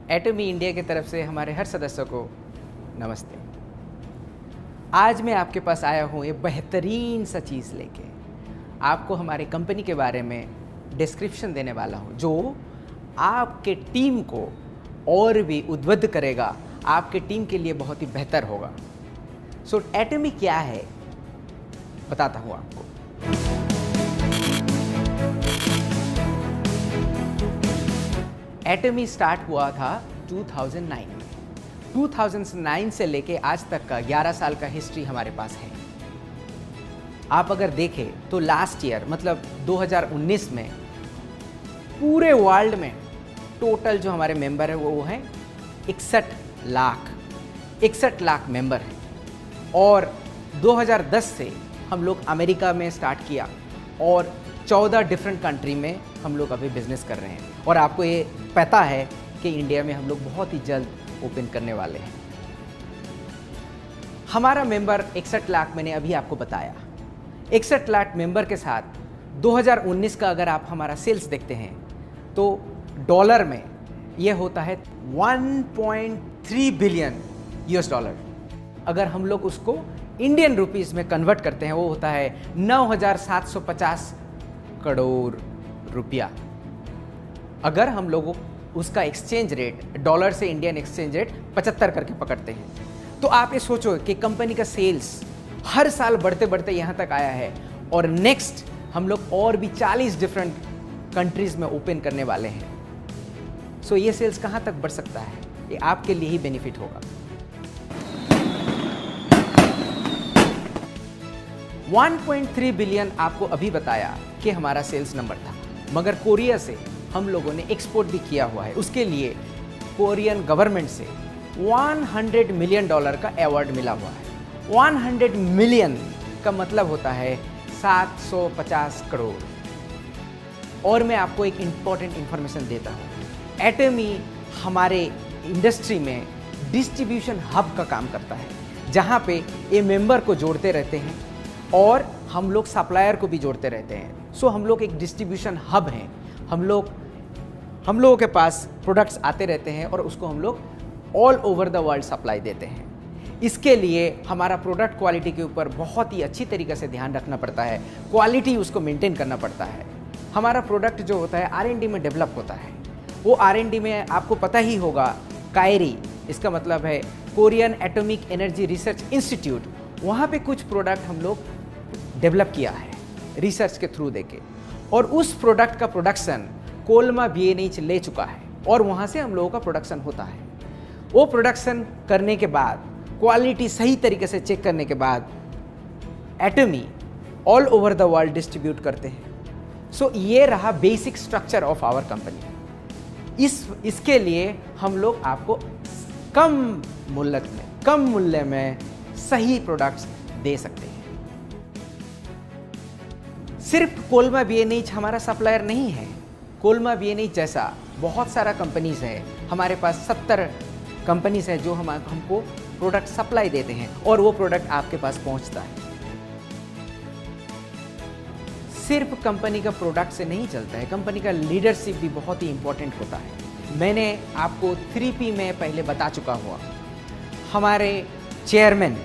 एटमी India की तरफ से हमारे हर सदस्यों को नमस्ते। आज मैं आपके पास आया हूँ एक बेहतरीन सा चीज़ लेके, आपको हमारे कंपनी के बारे में डिस्क्रिप्शन देने वाला हूँ जो आपके टीम को और भी उद्बुद्ध करेगा, आपके टीम के लिए बहुत ही बेहतर होगा। सो एटमी क्या है बताता हूँ आपको। एटमी स्टार्ट हुआ था 2009 में। 2009 से लेके आज तक का 11 साल का हिस्ट्री हमारे पास है। आप अगर देखें तो लास्ट ईयर मतलब 2019 में पूरे वर्ल्ड में टोटल जो हमारे मेंबर है वो हैं 61 लाख मेंबर हैं। और 2010 से हम लोग अमेरिका में स्टार्ट किया और 14 डिफरेंट कंट्री में हम लोग अभी बिजनेस कर रहे हैं। और आपको ये पता है कि इंडिया में हम लोग बहुत ही जल्द ओपन करने वाले हैं। हमारा मेंबर 61 लाख मैंने अभी आपको बताया। 61 लाख मेंबर के साथ 2019 का अगर आप हमारा सेल्स देखते हैं तो डॉलर में ये होता है 1.3 बिलियन यूएस डॉलर। अगर हम लोग उसको इंडियन रुपीस में कन्वर्ट करते हैं वो होता है 9,750 करोड़ रुपया। अगर हम लोग उसका एक्सचेंज रेट डॉलर से इंडियन एक्सचेंज रेट 75 करके पकड़ते हैं तो आप ये सोचो कि कंपनी का सेल्स हर साल बढ़ते बढ़ते यहाँ तक आया है और नेक्स्ट हम लोग और भी 40 डिफरेंट कंट्रीज में ओपन करने वाले हैं। सो ये सेल्स कहाँ तक बढ़ सकता है, ये आपके लिए ही बेनिफिट होगा। 1.3 बिलियन आपको अभी बताया कि हमारा सेल्स नंबर था, मगर कोरिया से हम लोगों ने एक्सपोर्ट भी किया हुआ है। उसके लिए कोरियन गवर्नमेंट से $100 मिलियन का अवार्ड मिला हुआ है। 100 मिलियन का मतलब होता है 750 करोड़। और मैं आपको एक इम्पॉर्टेंट इंफॉर्मेशन देता हूँ। एटमी हमारे इंडस्ट्री में डिस्ट्रीब्यूशन हब का काम करता है, जहाँ पे ये मेंबर को जोड़ते रहते हैं और हम लोग सप्लायर को भी जोड़ते रहते हैं। सो हम लोग एक डिस्ट्रीब्यूशन हब हैं। हम लोगों के पास प्रोडक्ट्स आते रहते हैं और उसको हम लोग all over the world supply देते हैं। इसके लिए हमारा प्रोडक्ट क्वालिटी के ऊपर बहुत ही अच्छी तरीके से ध्यान रखना पड़ता है, क्वालिटी उसको मेंटेन करना पड़ता है। हमारा प्रोडक्ट जो होता है R&D में डेवलप होता है। वो R&D में आपको पता ही होगा, कायरी, इसका मतलब है Korean atomic energy research institute, वहाँ पे कुछ प्रोडक्ट हम लोग डेवलप किया है रिसर्च के थ्रू देके, और उस प्रोडक्ट का प्रोडक्शन कोलमा BNH ले चुका है और वहाँ से हम लोगों का प्रोडक्शन होता है। वो प्रोडक्शन करने के बाद क्वालिटी सही तरीके से चेक करने के बाद एटमी all over the world distribute करते हैं। सो ये रहा basic structure of our company. इसके लिए हम लोग आपको कम मूल्य में सही प्रोडक्ट्स दे सकते हैं। सिर्फ कोलमा BNH हमारा सप्लायर नहीं है। कोलमा BNH जैसा बहुत सारा कंपनीज है, हमारे पास 70 कंपनीज है जो हमको प्रोडक्ट सप्लाई देते हैं और वो प्रोडक्ट आपके पास पहुंचता है। सिर्फ कंपनी का प्रोडक्ट से नहीं चलता है, कंपनी का लीडरशिप भी बहुत ही इंपॉर्टेंट होता है। मैंने आपको 3P में पहले बता चुका हुआ। हमारे चेयरमैन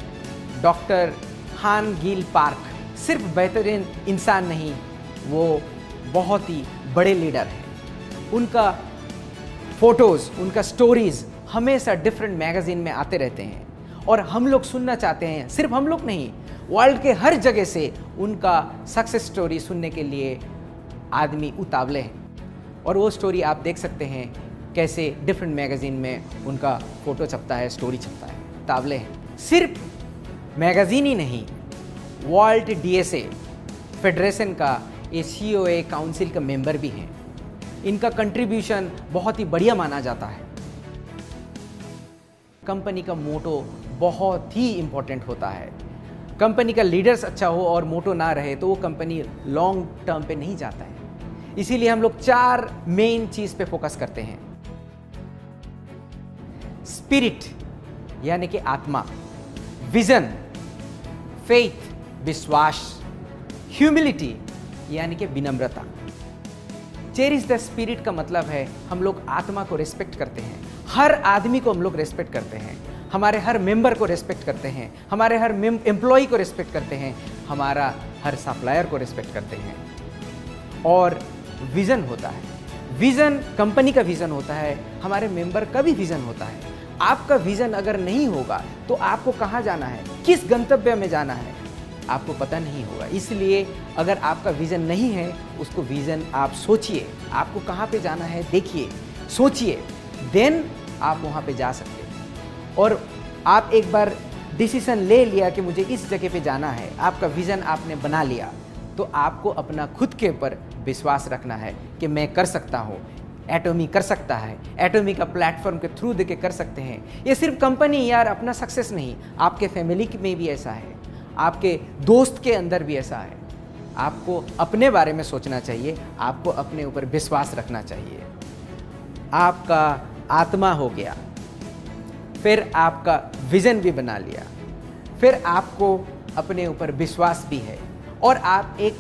डॉक्टर हान गिल पार्क सिर्फ बेहतरीन इंसान नहीं, वो बहुत ही बड़े लीडर हैं। उनका फोटोज़, उनका स्टोरीज़ हमेशा डिफरेंट मैगज़ीन में आते रहते हैं और हम लोग सुनना चाहते हैं। सिर्फ हम लोग नहीं, वर्ल्ड के हर जगह से उनका सक्सेस स्टोरी सुनने के लिए आदमी उतावले हैं। और वो स्टोरी आप देख सकते हैं कैसे डिफरेंट मैगज़ीन में उनका फ़ोटो छपता है, स्टोरी छपता है, उतावले हैं। सिर्फ मैगज़ीन ही नहीं, वर्ल्ड DSA फेडरेशन का COA काउंसिल का मेंबर भी हैं। इनका कंट्रीब्यूशन बहुत ही बढ़िया माना जाता है। कंपनी का मोटो बहुत ही इम्पोर्टेंट होता है। कंपनी का लीडर्स अच्छा हो और मोटो ना रहे तो वो कंपनी लॉन्ग टर्म पे नहीं जाता है। इसीलिए हम लोग 4 मेन चीज़ पे फोकस करते हैं। स्पिरिट यानी कि आत्मा, विजन, फेथ विश्वास, ह्यूमिलिटी यानी कि विनम्रता। चेरिश द स्पिरिट का मतलब है हम लोग आत्मा को रिस्पेक्ट करते हैं, हर आदमी को हम लोग रिस्पेक्ट करते हैं, हमारे हर मेंबर को रिस्पेक्ट करते हैं, हमारे हर एम्प्लॉय को रिस्पेक्ट करते हैं, हमारा हर सप्लायर को रिस्पेक्ट करते हैं। और विज़न होता है, विज़न कंपनी का विज़न होता है, हमारे मेंबर का भी विज़न होता है। आपका विज़न अगर नहीं होगा तो आपको कहाँ जाना है, किस गंतव्य में जाना है, आपको पता नहीं होगा। इसलिए अगर आपका विज़न नहीं है, उसको विज़न आप सोचिए, आपको कहाँ पे जाना है देखिए, सोचिए, देन आप वहाँ पे जा सकते हैं। और आप एक बार डिसीजन ले लिया कि मुझे इस जगह पे जाना है, आपका विज़न आपने बना लिया, तो आपको अपना खुद के ऊपर विश्वास रखना है कि मैं कर सकता हूँ। एटॉमी कर सकता है, एटॉमी का प्लेटफॉर्म के थ्रू देके कर सकते हैं। ये सिर्फ कंपनी यार अपना सक्सेस नहीं, आपके फैमिली में भी ऐसा है, आपके दोस्त के अंदर भी ऐसा है। आपको अपने बारे में सोचना चाहिए, आपको अपने ऊपर विश्वास रखना चाहिए। आपका आत्मा हो गया, फिर आपका विज़न भी बना लिया, फिर आपको अपने ऊपर विश्वास भी है और आप एक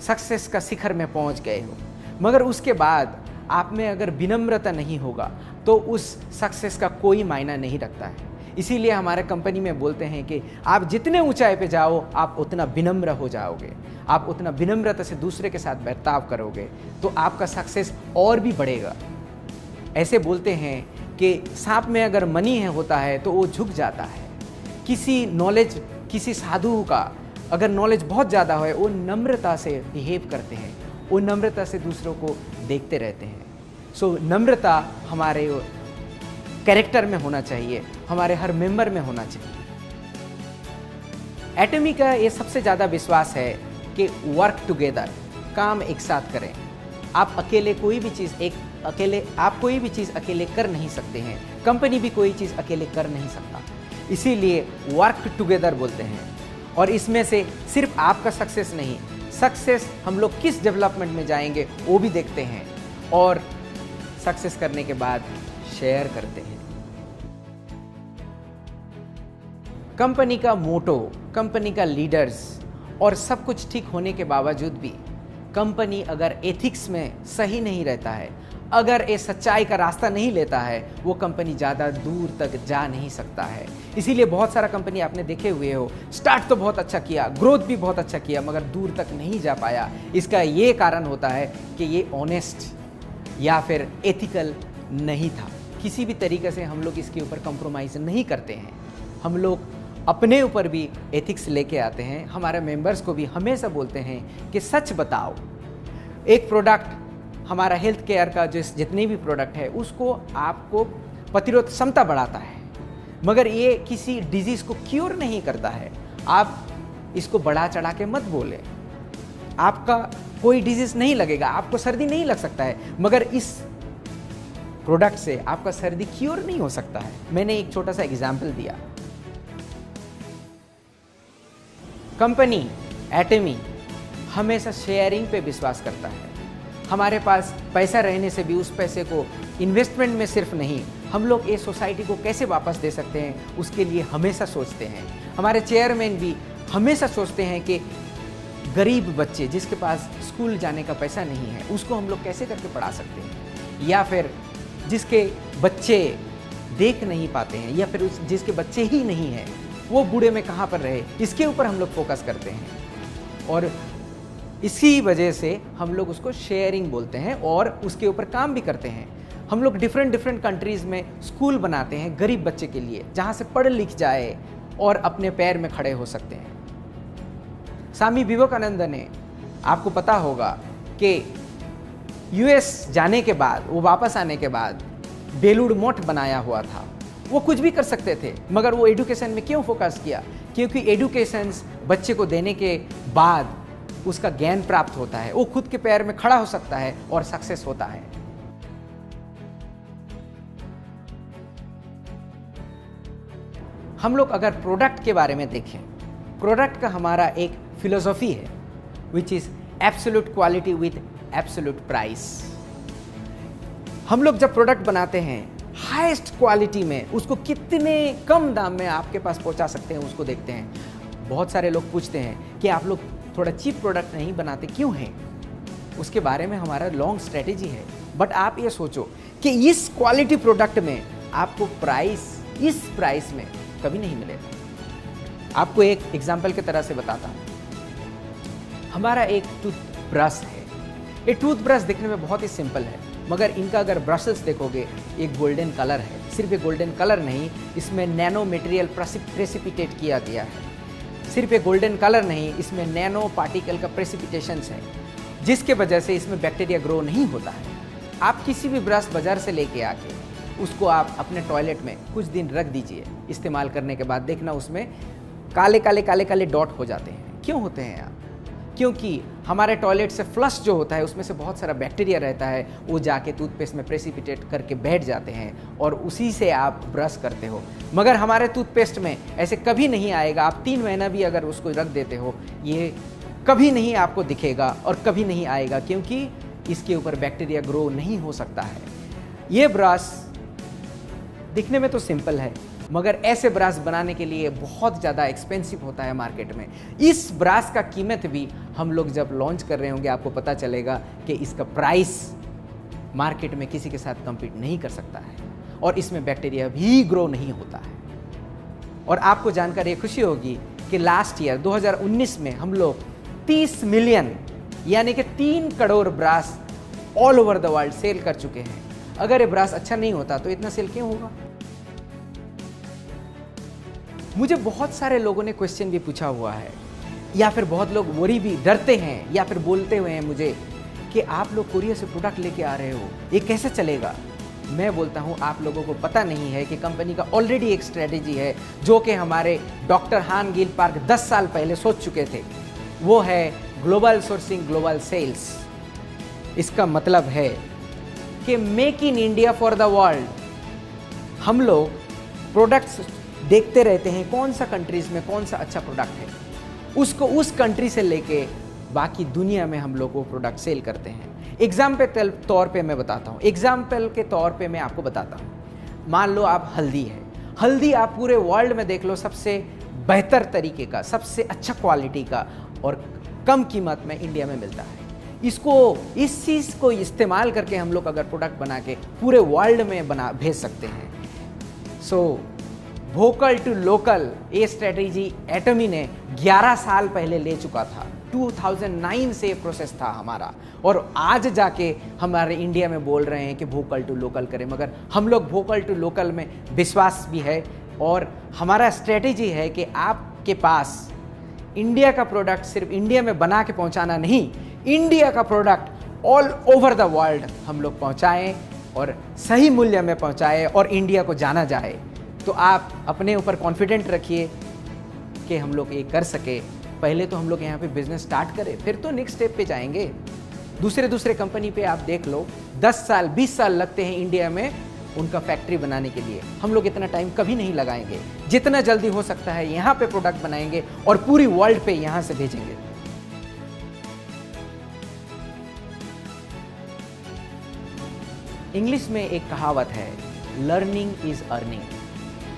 सक्सेस का शिखर में पहुंच गए हो। मगर उसके बाद आप में अगर विनम्रता नहीं होगा तो उस सक्सेस का कोई मायना नहीं रखता है। इसीलिए हमारे कंपनी में बोलते हैं कि आप जितने ऊंचाई पे जाओ आप उतना विनम्र हो जाओगे, आप उतना विनम्रता से दूसरे के साथ बर्ताव करोगे तो आपका सक्सेस और भी बढ़ेगा। ऐसे बोलते हैं कि सांप में अगर मनी होता है तो वो झुक जाता है। किसी साधु का अगर नॉलेज बहुत ज़्यादा है, वो नम्रता से बिहेव करते हैं, वो नम्रता से दूसरों को देखते रहते हैं। सो नम्रता हमारे कैरेक्टर में होना चाहिए, हमारे हर मेंबर में होना चाहिए। एटॉमी का ये सबसे ज़्यादा विश्वास है कि वर्क टुगेदर, काम एक साथ करें। आप अकेले कोई भी चीज़ अकेले कर नहीं सकते हैं, कंपनी भी कोई चीज़ अकेले कर नहीं सकता। इसीलिए वर्क टुगेदर बोलते हैं। और इसमें से सिर्फ आपका सक्सेस नहीं, सक्सेस हम लोग किस डेवलपमेंट में जाएंगे वो भी देखते हैं और सक्सेस करने के बाद शेयर करते हैं। कंपनी का मोटो, कंपनी का लीडर्स और सब कुछ ठीक होने के बावजूद भी कंपनी अगर एथिक्स में सही नहीं रहता है, अगर ये सच्चाई का रास्ता नहीं लेता है, वो कंपनी ज़्यादा दूर तक जा नहीं सकता है। इसीलिए बहुत सारा कंपनी आपने देखे हुए हो, स्टार्ट तो बहुत अच्छा किया, ग्रोथ भी बहुत अच्छा किया, मगर दूर तक नहीं जा पाया। इसका ये कारण होता है कि ये ऑनेस्ट या फिर एथिकल नहीं था। किसी भी तरीके से हम लोग इसके ऊपर कंप्रोमाइज़ नहीं करते हैं। हम लोग अपने ऊपर भी एथिक्स लेके आते हैं, हमारे मेंबर्स को भी हमेशा बोलते हैं कि सच बताओ। एक प्रोडक्ट, हमारा हेल्थ केयर का जितने भी प्रोडक्ट है उसको आपको प्रतिरोध क्षमता बढ़ाता है, मगर ये किसी डिजीज़ को क्योर नहीं करता है। आप इसको बढ़ा चढ़ा के मत बोलें। आपका कोई डिजीज़ नहीं लगेगा, आपको सर्दी नहीं लग सकता है, मगर इस प्रोडक्ट से आपका सर्दी क्योर नहीं हो सकता है। मैंने एक छोटा सा एग्जाम्पल दिया। कंपनी एटॉमी हमेशा शेयरिंग पे विश्वास करता है। हमारे पास पैसा रहने से भी उस पैसे को इन्वेस्टमेंट में सिर्फ नहीं, हम लोग ये सोसाइटी को कैसे वापस दे सकते हैं उसके लिए हमेशा सोचते हैं। हमारे चेयरमैन भी हमेशा सोचते हैं कि गरीब बच्चे जिसके पास स्कूल जाने का पैसा नहीं है उसको हम लोग कैसे करके पढ़ा सकते हैं, या फिर जिसके बच्चे देख नहीं पाते हैं, या फिर जिसके बच्चे ही नहीं हैं वो बूढ़े में कहाँ पर रहे, इसके ऊपर हम लोग फोकस करते हैं। और इसी वजह से हम लोग उसको शेयरिंग बोलते हैं और उसके ऊपर काम भी करते हैं। हम लोग डिफरेंट कंट्रीज़ में स्कूल बनाते हैं गरीब बच्चे के लिए, जहाँ से पढ़ लिख जाए और अपने पैर में खड़े हो सकते हैं। स्वामी विवेकानंद ने, आपको पता होगा कि यूएस जाने के बाद, वो वापस आने के बाद बेलूर मठ बनाया हुआ था। वो कुछ भी कर सकते थे, मगर वो एजुकेशन में क्यों फोकस किया? क्योंकि एजुकेशन बच्चे को देने के बाद उसका ज्ञान प्राप्त होता है, वो खुद के पैर में खड़ा हो सकता है और सक्सेस होता है। हम लोग अगर प्रोडक्ट के बारे में देखें, प्रोडक्ट का हमारा एक फिलोसॉफी है which is absolute quality with absolute price. हम लोग जब प्रोडक्ट बनाते हैं हाईएस्ट क्वालिटी में उसको कितने कम दाम में आपके पास पहुंचा सकते हैं उसको देखते हैं। बहुत सारे लोग पूछते हैं कि आप लोग थोड़ा चीप प्रोडक्ट नहीं बनाते क्यों हैं? उसके बारे में हमारा लॉन्ग स्ट्रेटेजी है। बट आप ये सोचो कि इस क्वालिटी प्रोडक्ट में आपको इस प्राइस में कभी नहीं मिलेगा। आपको एक एग्जांपल की तरह से बताता हूं। हमारा एक टूथब्रश है। ये टूथब्रश दिखने में बहुत ही सिंपल है, मगर इनका अगर ब्रशेस देखोगे एक गोल्डन कलर है। सिर्फ एक गोल्डन कलर नहीं, इसमें नैनो मटेरियल प्रेसिपिटेट किया गया है। सिर्फ एक गोल्डन कलर नहीं, इसमें नैनो पार्टिकल का प्रेसिपिटेशंस है, जिसके वजह से इसमें बैक्टीरिया ग्रो नहीं होता है। आप किसी भी ब्रश बाजार से लेके आके उसको आप अपने टॉयलेट में कुछ दिन रख दीजिए। इस्तेमाल करने के बाद देखना उसमें काले काले डॉट हो जाते हैं। क्यों होते हैं आप? क्योंकि हमारे टॉयलेट से फ्लश जो होता है उसमें से बहुत सारा बैक्टीरिया रहता है, वो जाके टूथपेस्ट में प्रेसिपिटेट करके बैठ जाते हैं और उसी से आप ब्रश करते हो। मगर हमारे टूथपेस्ट में ऐसे कभी नहीं आएगा। आप 3 महीना भी अगर उसको रख देते हो, ये कभी नहीं आपको दिखेगा और कभी नहीं आएगा, क्योंकि इसके ऊपर बैक्टीरिया ग्रो नहीं हो सकता है। ये ब्रश दिखने में तो सिंपल है, मगर ऐसे ब्रश बनाने के लिए बहुत ज़्यादा एक्सपेंसिव होता है मार्केट में। इस ब्रश का कीमत भी हम लोग जब लॉन्च कर रहे होंगे आपको पता चलेगा कि इसका प्राइस मार्केट में किसी के साथ कम्पीट नहीं कर सकता है और इसमें बैक्टीरिया भी ग्रो नहीं होता है। और आपको जानकर ये खुशी होगी कि लास्ट ईयर 2019 में हम लोग 30 मिलियन यानी कि 3 crore brush all over the world sell कर चुके हैं। अगर ये ब्रश अच्छा नहीं होता तो इतना सेल क्यों होगा? मुझे बहुत सारे लोगों ने क्वेश्चन भी पूछा हुआ है, या फिर बहुत लोग वरी भी डरते हैं या फिर बोलते हुए हैं मुझे कि आप लोग कोरिया से प्रोडक्ट लेके आ रहे हो, ये कैसे चलेगा? मैं बोलता हूं आप लोगों को पता नहीं है कि कंपनी का ऑलरेडी एक स्ट्रेटेजी है जो कि हमारे डॉक्टर हान गिल पार्क 10 साल पहले सोच चुके थे। वो है ग्लोबल सोर्सिंग ग्लोबल सेल्स। इसका मतलब है कि make in India for the world. हम लोग प्रोडक्ट्स देखते रहते हैं कौन सा कंट्रीज में कौन सा अच्छा प्रोडक्ट है, उसको उस कंट्री से लेके बाकी दुनिया में हम लोग वो प्रोडक्ट सेल करते हैं। एग्जाम्पल के तौर पे मैं बताता हूँ, एग्जाम्पल के तौर पे मैं आपको बताता हूँ। मान लो आप हल्दी है, हल्दी आप पूरे वर्ल्ड में देख लो सबसे बेहतर तरीके का, सबसे अच्छा क्वालिटी का और कम कीमत में इंडिया में मिलता है। इस चीज़ को इस्तेमाल करके हम लोग अगर प्रोडक्ट बना के पूरे वर्ल्ड में भेज सकते हैं। सो वोकल टू लोकल ये स्ट्रेटेजी एटमी ने 11 साल पहले ले चुका था। 2009 से प्रोसेस था हमारा, और आज जाके हमारे इंडिया में बोल रहे हैं कि वोकल टू लोकल करें। मगर हम लोग वोकल टू लोकल में विश्वास भी है और हमारा स्ट्रेटेजी है कि आपके पास इंडिया का प्रोडक्ट सिर्फ इंडिया में बना के पहुंचाना नहीं, इंडिया का product all over the world हम लोग पहुंचाएं और सही मूल्य में पहुंचाएं और इंडिया को जाना जाए। तो आप अपने ऊपर कॉन्फिडेंट रखिए कि हम लोग ये कर सके। पहले तो हम लोग यहाँ पे बिजनेस स्टार्ट करें, फिर तो नेक्स्ट स्टेप पे जाएंगे। दूसरे कंपनी पे आप देख लो 10 साल 20 साल लगते हैं इंडिया में उनका फैक्ट्री बनाने के लिए। हम लोग इतना टाइम कभी नहीं लगाएंगे। जितना जल्दी हो सकता है यहाँ पे प्रोडक्ट बनाएंगे और पूरी वर्ल्ड पे यहाँ से भेजेंगे। इंग्लिश में एक कहावत है, लर्निंग इज अर्निंग।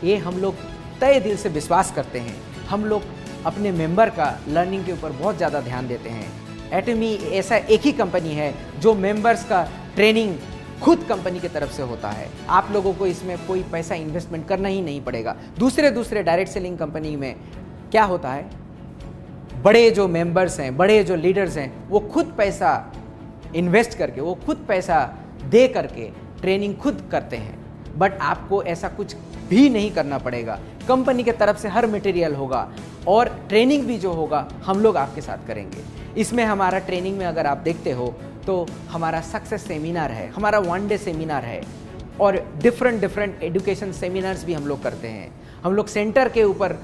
ये हम लोग तय दिल से विश्वास करते हैं। हम लोग अपने मेंबर का लर्निंग के ऊपर बहुत ज़्यादा ध्यान देते हैं। एटमी ऐसा एक ही कंपनी है जो मेंबर्स का ट्रेनिंग खुद कंपनी की तरफ से होता है। आप लोगों को इसमें कोई पैसा इन्वेस्टमेंट करना ही नहीं पड़ेगा। दूसरे डायरेक्ट सेलिंग कंपनी में क्या होता है, बड़े जो मेंबर्स हैं, बड़े जो लीडर्स हैं, वो खुद पैसा इन्वेस्ट करके, वो खुद पैसा दे करके ट्रेनिंग खुद करते हैं। बट आपको ऐसा कुछ भी नहीं करना पड़ेगा। कंपनी के तरफ से हर मटेरियल होगा और ट्रेनिंग भी जो होगा हम लोग आपके साथ करेंगे। इसमें हमारा ट्रेनिंग में अगर आप देखते हो तो हमारा सक्सेस सेमिनार है, हमारा 1 डे सेमिनार है और डिफरेंट एजुकेशन सेमिनार्स भी हम लोग करते हैं। हम लोग सेंटर के ऊपर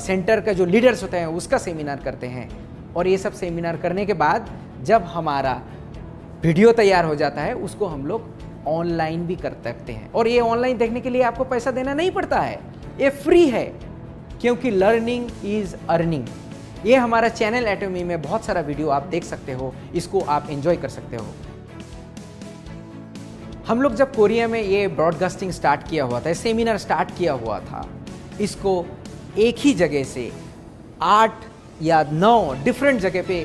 सेंटर का जो लीडर्स होते हैं उसका सेमिनार करते हैं। और ये सब सेमिनार करने के बाद जब हमारा वीडियो तैयार हो जाता है उसको हम लोग ऑनलाइन भी कर सकते हैं। और ये ऑनलाइन देखने के लिए आपको पैसा देना नहीं पड़ता है, ये फ्री है, क्योंकि लर्निंग इज अर्निंग। ये हमारा चैनल एटमी में बहुत सारा वीडियो आप देख सकते हो, इसको आप एंजॉय कर सकते हो। हम लोग जब कोरिया में ये ब्रॉडकास्टिंग स्टार्ट किया हुआ था, सेमिनार स्टार्ट किया हुआ था, इसको एक ही जगह से 8 या 9 डिफरेंट जगह पे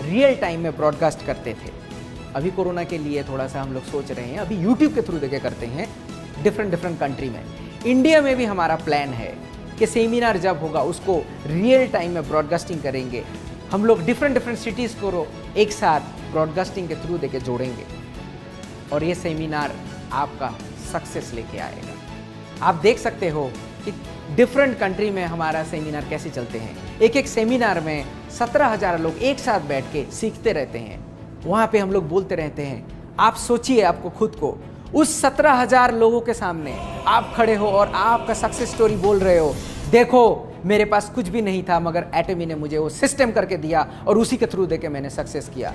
रियल टाइम में ब्रॉडकास्ट करते थे। अभी कोरोना के लिए थोड़ा सा हम लोग सोच रहे हैं, अभी यूट्यूब के थ्रू देके करते हैं डिफरेंट कंट्री में। इंडिया में भी हमारा प्लान है कि सेमिनार जब होगा उसको रियल टाइम में ब्रॉडकास्टिंग करेंगे। हम लोग डिफरेंट सिटीज़ को एक साथ ब्रॉडकास्टिंग के थ्रू देके जोड़ेंगे और ये सेमिनार आपका सक्सेस लेके आएगा। आप देख सकते हो कि डिफरेंट कंट्री में हमारा सेमिनार कैसे चलते हैं। एक सेमिनार में 17,000 लोग एक साथ बैठ के सीखते रहते हैं। वहाँ पे हम लोग बोलते रहते हैं। आप सोचिए, आपको खुद को उस 17,000 लोगों के सामने आप खड़े हो और आपका सक्सेस स्टोरी बोल रहे हो। देखो, मेरे पास कुछ भी नहीं था मगर एटमी ने मुझे वो सिस्टम करके दिया और उसी के थ्रू देके मैंने सक्सेस किया।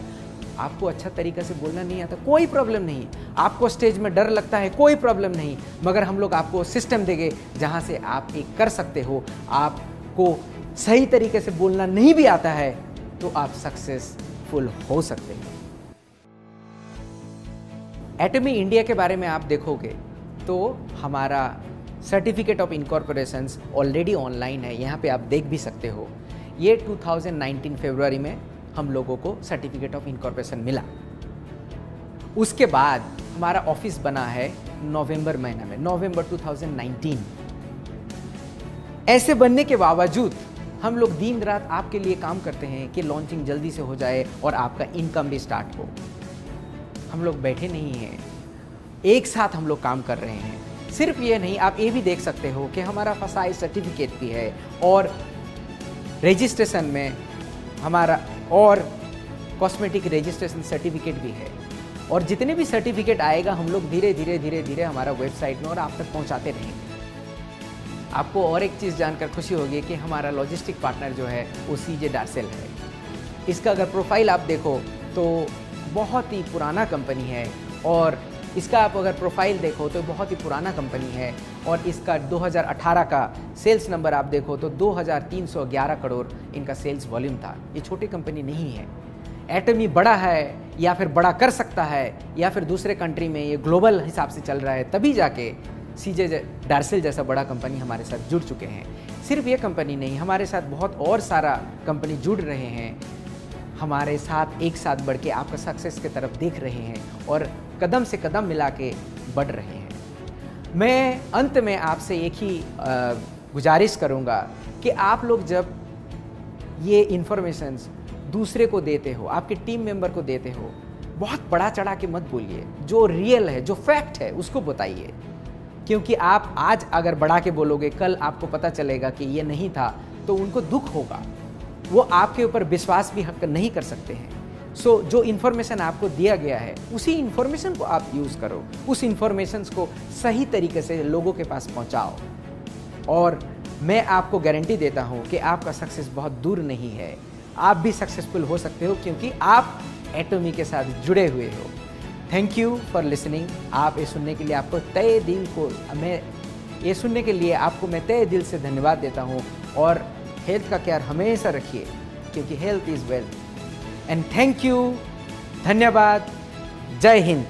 आपको अच्छा तरीका से बोलना नहीं आता, कोई प्रॉब्लम नहीं। आपको स्टेज में डर लगता है, कोई प्रॉब्लम नहीं, मगर हम लोग आपको सिस्टम देंगे जहाँ से आप एक कर सकते हो। आपको सही तरीके से बोलना नहीं भी आता है तो आप सक्सेसफुल हो सकते हैं। एटमी इंडिया के बारे में आप देखोगे तो हमारा सर्टिफिकेट ऑफ इनकॉर्पोरेशंस ऑलरेडी ऑनलाइन है, यहाँ पे आप देख भी सकते हो। ये 2019 फरवरी में हम लोगों को सर्टिफिकेट ऑफ इनकॉर्पोरेशन मिला। उसके बाद हमारा ऑफिस बना है नवंबर महीना में, नवंबर 2019। ऐसे बनने के बावजूद हम लोग दिन रात आपके लिए काम करते हैं कि लॉन्चिंग जल्दी से हो जाए और आपका इनकम भी स्टार्ट हो। हम लोग बैठे नहीं हैं, एक साथ हम लोग काम कर रहे हैं। सिर्फ ये नहीं, आप ये भी देख सकते हो कि हमारा फसाई सर्टिफिकेट भी है और रजिस्ट्रेशन में हमारा और कॉस्मेटिक रजिस्ट्रेशन सर्टिफिकेट भी है। और जितने भी सर्टिफिकेट आएगा हम लोग धीरे धीरे हमारा वेबसाइट में और आप तक पहुंचाते रहेंगे। आपको और एक चीज़ जानकर खुशी होगी कि हमारा लॉजिस्टिक पार्टनर जो है वो सीजे डार्सेल है। इसका अगर प्रोफाइल आप देखो तो बहुत ही पुराना कंपनी है और इसका आप अगर प्रोफाइल देखो तो बहुत ही पुराना कंपनी है और इसका 2018 का सेल्स नंबर आप देखो तो 2311 करोड़ इनका सेल्स वॉल्यूम था। ये छोटी कंपनी नहीं है। एटमी बड़ा है या फिर बड़ा कर सकता है या फिर दूसरे कंट्री में ये ग्लोबल हिसाब से चल रहा है, तभी जाके सीजे डार्सेल जैसा बड़ा कंपनी हमारे साथ जुड़ चुके हैं। सिर्फ ये कंपनी नहीं, हमारे साथ बहुत और सारा कंपनी जुड़ रहे हैं, हमारे साथ एक साथ बढ़ के आपका सक्सेस की तरफ देख रहे हैं और कदम से कदम मिला के बढ़ रहे हैं। मैं अंत में आपसे एक ही गुजारिश करूंगा कि आप लोग जब ये इन्फॉर्मेशंस दूसरे को देते हो, आपके टीम मेंबर को देते हो, बहुत बड़ा चढ़ा के मत बोलिए। जो रियल है, जो फैक्ट है उसको बताइए, क्योंकि आप आज अगर बढ़ा के बोलोगे, कल आपको पता चलेगा कि ये नहीं था तो उनको दुख होगा, वो आपके ऊपर विश्वास भी नहीं कर सकते हैं। सो जो इन्फॉर्मेशन आपको दिया गया है उसी इन्फॉर्मेशन को आप यूज़ करो, उस इन्फॉर्मेशन को सही तरीके से लोगों के पास पहुंचाओ और मैं आपको गारंटी देता हूं कि आपका सक्सेस बहुत दूर नहीं है। आप भी सक्सेसफुल हो सकते हो क्योंकि आप एटमी के साथ जुड़े हुए हो। Thank you for listening. आप ये सुनने के लिए आपको तय दिल को मैं तय दिल से धन्यवाद देता हूँ। और हेल्थ का ख्याल हमेशा रखिए क्योंकि health is wealth. And thank you, धन्यवाद, जय हिंद।